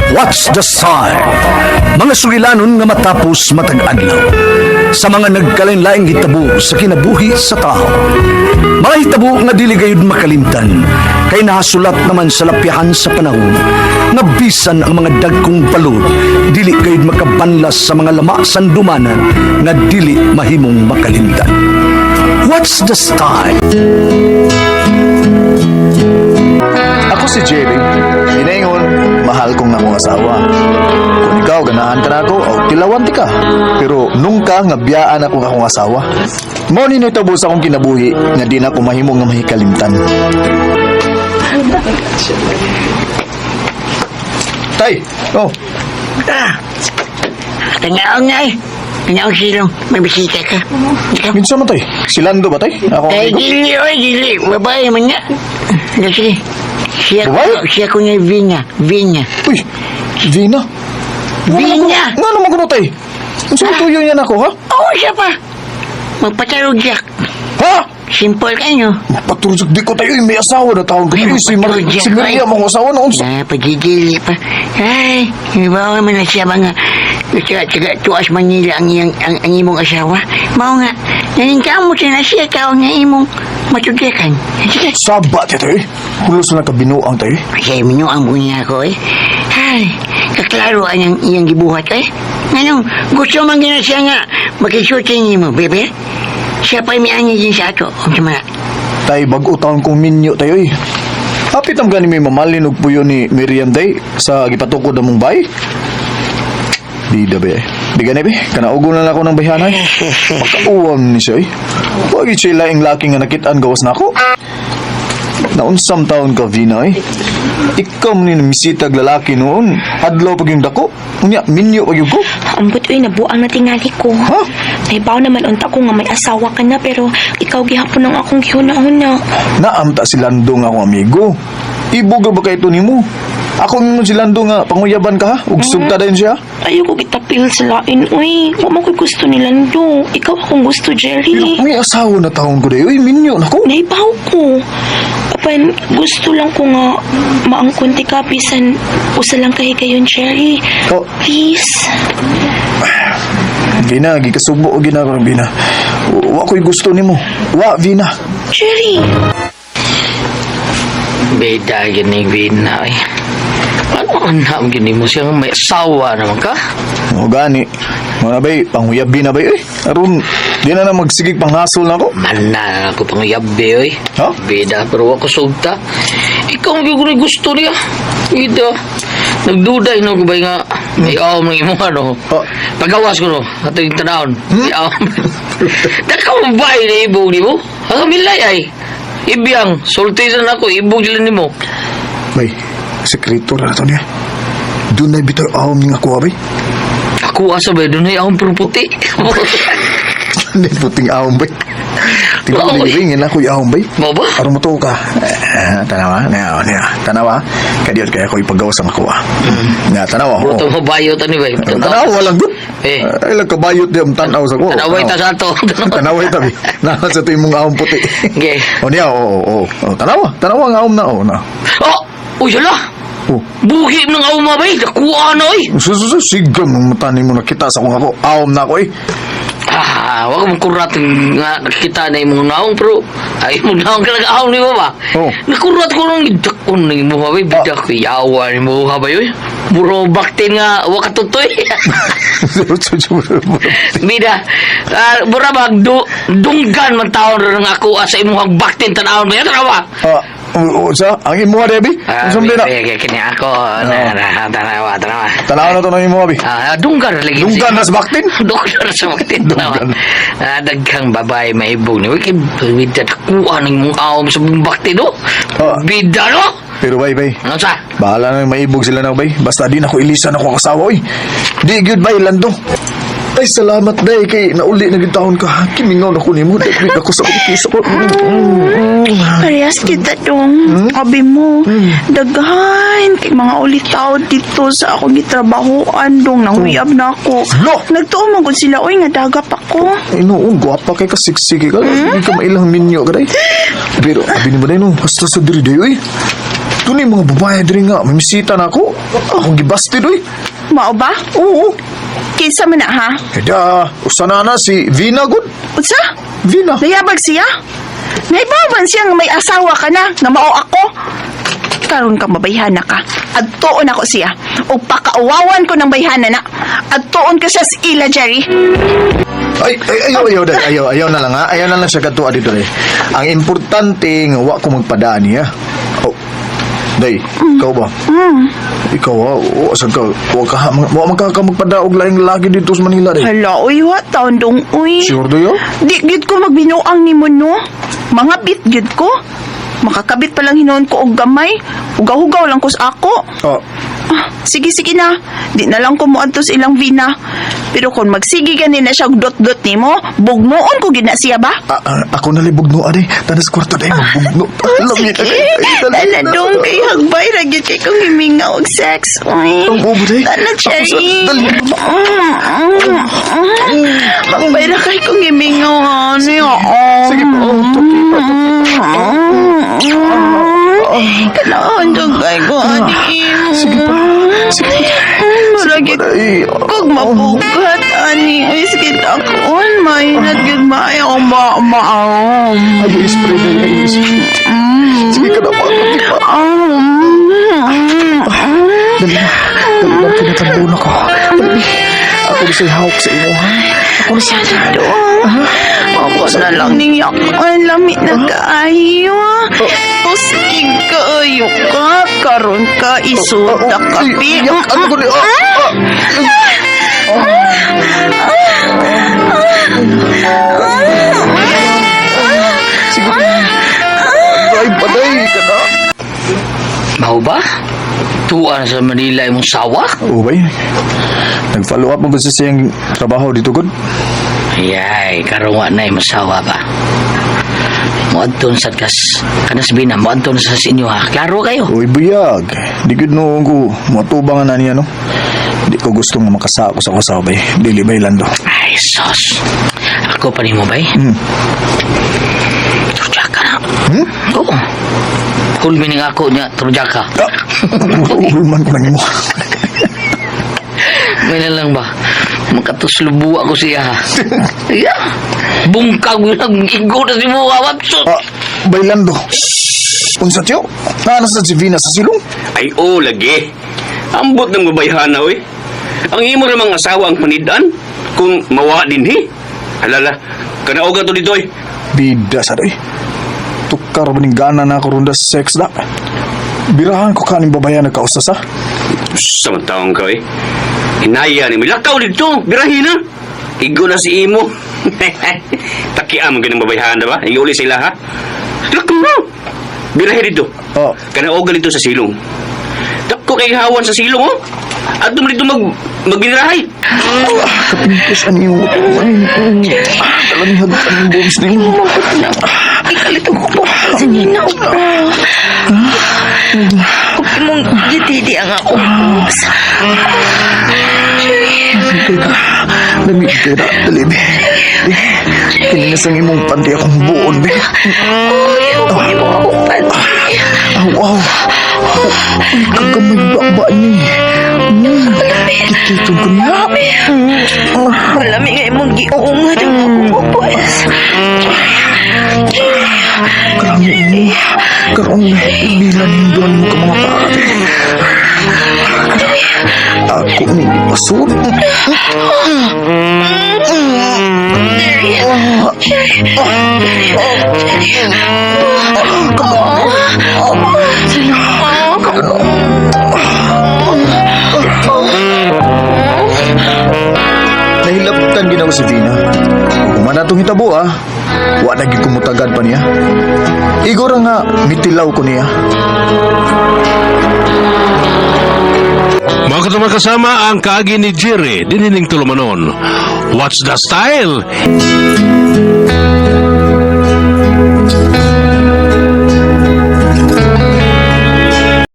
What's the sign? Mga sugilanon nga matapos matag adlaw. Sa mga nagkalain-laing hitabo sa kinabuhi sa tao. Mga hitabo nga dili gayud makalimtan, kay nahasulat naman sa lapihan sa panahon, nga bisan ang mga dagkong balod, dili gayud makabanlas sa mga lama sandumanan, nga dili mahimong makalimtan. What's the style? Ako si Jerry. Inaingon, mahal kong akong asawa. Kung ikaw ganahan ka na ako, o tilawan ti ka. Pero nung ka nga biyaan akong akong asawa. Mo ni nitabo sa akong kinabuhi nga di na ako mahimo nga mahikalimtan. Tay! Oh! Tangaon nga eh. Tangaon silong. May bisita ka. Ikaw? Minsan mo tay? Si Lando ba tay? Ako ang Ay, amigo. dili, oy, dili. Babae man nga. Sige. Babae? Siya ko niya Vinya. Vinya. Uy! Vina! Vina! Nga naman ko na tay? Ang tuyo yan ako ha? Oo, siya pa. Magpatarog siya. Ha? Simple kayo. Magpaturusok di ko tayo may asawa na taon ko. Ay, Si Maria mga asawa na unsa. Pagigili pa. Ay, ibawa man na siya mga taga tuas Manila ang imong asawa. Mao nga, naningkamo siya na siya kao nga imong matugyakan. Sige. Sabat ito eh. Hulos na kabinuang tayo eh. Kasi minuang bunyi ako eh. Ay, kaklaro ang iyang gibuhat eh. Ngayon, gusto man gina siya nga makisuting mo, bebe. Siya pa'y may anyo din sa ato. Ang samana. Tay, bago taon kong minyo tayo eh. Hapit ang gani may mamalin og puyo ni Miriam day sa gipatukod na mong bay. Bida ba eh. Di gani be, kanaugo na lang ako ng bayhanay. Pagkauwam ni siya eh. Huwag siya laing laking nga nakitaan gawas na ako. Naunsam taon ka, Vina eh. Ikaw mo ni misitag lalaki noon. Adlaw pag yung dako. Unya, minyo pag yung ko. Ambot uy, nabuang na tingali ko. Ha? Naibaw naman unta ko nga may asawa ka na pero ikaw gihapon ang akong gihuna-huna. Naamta si Lando nga akong amigo. Ibog ba kayo ni mo? Ako mo si Lando nga panguyaban ka ha? Ug sugta din siya. Ayoko kitapil sa lain, uy. Wa man ko'y gusto ni Lando. Ikaw akong gusto, Jerry. May asawa na taon ko dayo. Uy, minyo na ko. Naibaw ko. Apan, gusto lang ko nga maangkon ti ka bisan usa lang kahigayon, Jerry. Oh, Please. Vina, gikasubo o ginagawa ng Vina. Wa ko'y gusto ni mo. Wa, Vina. Jerry. Beda gini Vina eh. Ano anak gini mo siya may asawa naman ka? O gani. Mga bay, panghuyabi na bay. Eh, aron, di na magsigig panghasol na ako. Mana ako pang yabi oy. Ha? Beda pero ako sugta. Ikaw ang gusto niya. Ida. Nagduday no kubay nga may awam ng imo ano. Oh. Pagawas ko no ato yung tanawon. May awam. Dakaw ba na ibog ni mo? Ang milay ay. Ibiyang sultisan ako ibog sila ni mo. Bay, sekreto na ito niya. Doon na bitaw ahom ng ako, bay. Ako asa ba doon ay awam pero puti. Hindi puting ahom, bay. Tingnan ko Wow. ringin ako yung ahom, bay. Mo ba? Aron mo to ka. Tanawa, tanawa. Kadiyot kaya ko ipagawas ang ako, ah. Nga, tanawa, Buto mo bayo tani ba? Tanawa, walang good. Eh. Ay, lang kabayot di ang tanaw sa ko. Tanaway ta sa ato. Tanawa ito, bay. Nasa ito yung mga ahom puti. Okay. O niya, oo. Tanawa ang ahom na, oo na. Oh, uy sala. Oh. Buhi ng awma ba? Nakuha na oy. Sigam ng matanin mo nakita sa kong ako. Ahom na ako, eh. Wag mong kurat nga nakita na imong naong pero ay mo naong ka nag-ahaw ni mo ba? Oh. Nakurat ko nung idakon ni mo ba? Bidak ko yawa ni mo ba yun? Buro baktin nga wakatutoy. Bida, bura ba dunggan man taon rin ako sa imong baktin tanawon ba yan? Tanawa? Sa ang imo Debbie? Sumbi na. Kini ako tanawa. Tanaw na to ng imo abi. Dunggan lagi. Dunggan na sa baktin? Dunggan sa baktin. Dunggan. Daghang babae maibog ni. Wikid bidat kuha ng mong awam sa baktin do. Bida no? Pero bay. Ano sa? Bahala na maibog sila na bay. Basta di na ko ilisan ako ang asawa oy. Di good bay Lando. Ay, salamat day kay nauli na gitahon ka. Kimingaw na ko nimo. Dagwit ako sa kukis ako. Parehas kita dong. Abi mo. Daghan. Kay mga ulit tao dito sa akong gitrabahoan dong. Nanguyab na ako. No! Nagtuon man gud sila. Uy, nga dagap ako. Ay noon, gwapa kay kasiksiki ka. Hindi ka mailang minyo ka day. Pero, abi ni ba day no? Hasta sa diri day oy. Ito na yung mga babae diri nga. Mamisita na ako. Akong gibasted, oy. Mao ba? Oo. Kinsa man na, ha? Kada, usana na si Vina, good. Unsa? Vina. Nayabag siya? Naibaban siya nga may asawa ka na, nga mao ako. Karon ka mabayhana ka. Adtuon ako siya. O pakauwawan ko ng bayhana na. Adtuon ka siya sa ila, Jerry. Ayaw na lang ha. Ayaw na lang siya katuwa dito eh. Ang importante nga wa ko magpadaan niya. Oh. Day, ikaw ba? Ikaw ha, saan ka? Wa ka magpadaog laing lagi dito sa Manila day. Hala, uy, what taon dong, uy. Sure do yo? Di gyud ko magbinuang ni mo, no? Mga bit gyud ko. Makakabit pa lang hinoon ko og gamay. Ugaw-ugaw lang ko sa ako. Ah, Sige na. Di na lang ko muadto sa ilang Vina. Pero kung magsigi ganin na siya og dot-dot ni mo, bugnoon ko gina siya ba? ako nalibog no ade. Tanas kwarta day magbugno. Dala dong kay hagbay ra gyud kay kong himinga og sex. Uy. Ang ubo day. Dala, Cherry. Dali. Hagbay ra kay kong himinga ani. Sige po. Kailangan dugay ko, ani. Sige pa. Maragit kog mapugat, ani. Ay, sige takon. Mainat yun maayaw maam. Ay, spray na yan. Sige ka na pa. Dali lang kinatambo na ko. Dali. Ako na sa'y hawak sa imo, ha? Ako na sa'y Ako na lang ningyak. Ay, lamit na kaayo. Tusig kaayo ka. Karon ka isuda kapi. Ano ko ni... Sige. Ay, paday ka na. Mau ba? Tuwa na sa Manila imong sawa? Oo ba yun? Nag-follow up mo ba sa siyang trabaho dito, God? Ayay, karunga na imong sawa ba? Muadton sa kanas bina, muadton sa inyo ha. Klaro kayo. Uy, buyag. Di good no ko. Matubangan na niya, no? Di ko gusto nga makasako sa kasabay. Dili ba ilando? Ay, sos. Ako pa ni mo ba eh? Trujaka na. Oo. Kulmining ako niya, Trujaka. Ulman ko lang mo. May na lang ba? Makatuslubuwa ko siya ha. Yeah. Bungkag mo lang, igo na si mo awat. Bailando. Unsa tiyo? Nanasan si Vina sa silong? Ay, lagi. Ambot ng babayhana, oy. Ang imo namang asawa ang panidaan kung mawa din, he. Alala, kanaoga to dito, oy. Bida sa doy. Tukar ba ning gana na ako ronda sa sex da? Birahan ko kaning babayan na kausas ha? Samantaong ka, oy. Hinaya ni milakaw dito, birahin na. Igo na si imo. Takiam ang ganang babayhana ba? Igo ulit sila, ha? Lakaw na. Birahin dito. Oh. Kanaoga dito sa silong. Dako kay hawan sa silong, oh. At dito magbinirahay. Kapimpos ang iyo. Talanghag ang bums na iyo. Ikalito ko po. Sige na upo. Huwag mong gitidi ang ako. Lamig ka na, talib. Kininas ang imong panty akong buon, be. Huwag mo ako panty. Aw. Ay, kagamay ba niya? Kititong ko niya. Malamig nga imong giungad ang ako po. Karami ini. Karong bilan doon mo ka mga pare. Ako ni pasod. Nahilaptan ginawa si Vina. Kung man atong hitabo wa na gyud kumutagad pa niya. Igor nga mitilaw ko niya. Mga katamang kasama ang kaagi ni Jerry, dinining tulumanon. What's the style?